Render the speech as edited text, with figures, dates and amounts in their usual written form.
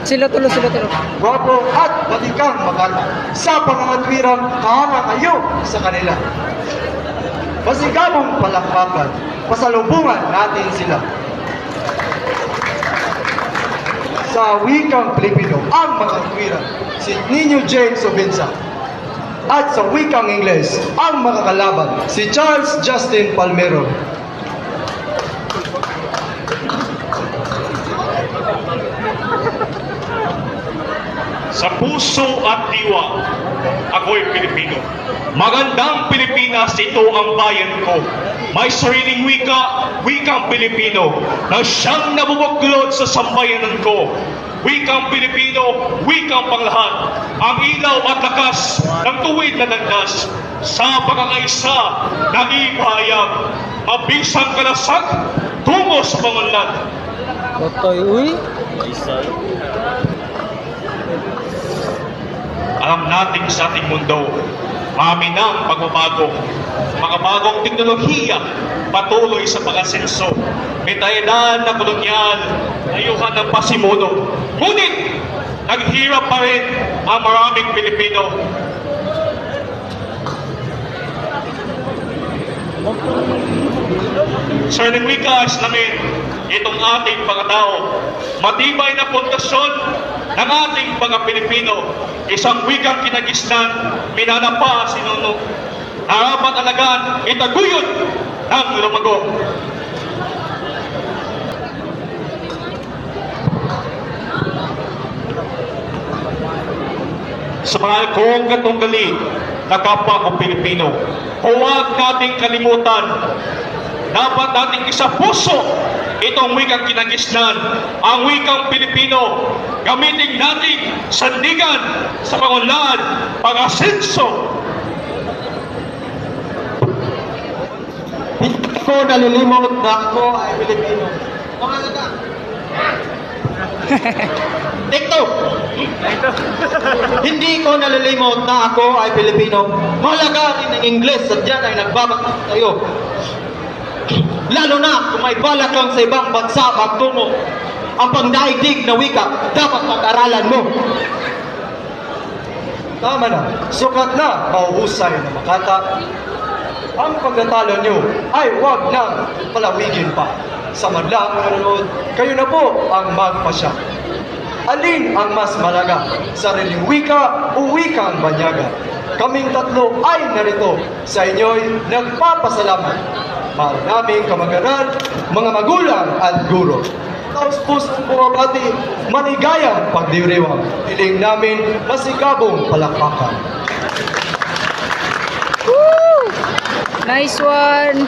Sila tulo. Gwapo at batikang maganda sa pangangatwirang kahanga kayo sa kanila. Masigabong palakpakan, pasalubungan natin sila. Sa wikang Pilipino, ang mga katwiran, si Nino James Obinsa. At sa wikang Ingles, ang mga kalaban, si Charles Justin Palmero. Sa puso at diwa, ako'y Pilipino. Magandang Pilipinas, ito ang bayan ko. May sariling wikang Pilipino, na siyang nabubuklod sa sambayanan ko. Wikang Pilipino, wikang panglahat. Ang ilaw at lakas ng tuwid na landas. Sa pagkakaisa, nag-ibayag. Mabisang kalasag, tungo sa panganlan. Totoy, uy. Alam natin sa ating mundo, marami ng pagbabago. Mga bagong teknolohiya, patuloy sa pag-asenso. May tayanan na kolonyal, ayuhan ng pasimuno. Ngunit, naghirap pa rin ang maraming Pilipino. Sir ng wikas namin, itong ating pagkatao, matibay na pundasyon ng ating pagka-Pilipino, isang wikang kinagisnan, minanapa sinuno, harapan alagaan, itaguyod ng lumago. Sa mga kong katunggali na kapwa kong Pilipino, huwag nating kalimutan, dapat nating isa puso itong wikang kinagisnan, ang wikang Pilipino. Gamitin natin sandigan sa pangunlad, pag-asenso. Hindi ko nalilimot na ako ay Pilipino. TikTok! Hindi ko nalilimot na ako ay Pilipino. Mahalaga rin ang Ingles at dyan ay nagbabatas tayo. Lalo na kung may balak kang sa ibang bansa magtungo. Ang pangdaigdig na wika dapat pag-aralan mo. Tama na, sukat na mauhusay na makata. Ang pagkatalo nyo ay huwag nang palawigin pa. Sa madlang nanonood, kayo na po ang magpasya. Alin ang mas malaga? Sariling wika o wikang banyaga? Kaming tatlo ay narito sa inyo'y nagpapasalamat. Mahal naming kamag-aral, mga magulang at guro. Taos pusong bumabati, maligayang pagdiriwang. Hiling namin masigabong palakpakan. Nice one.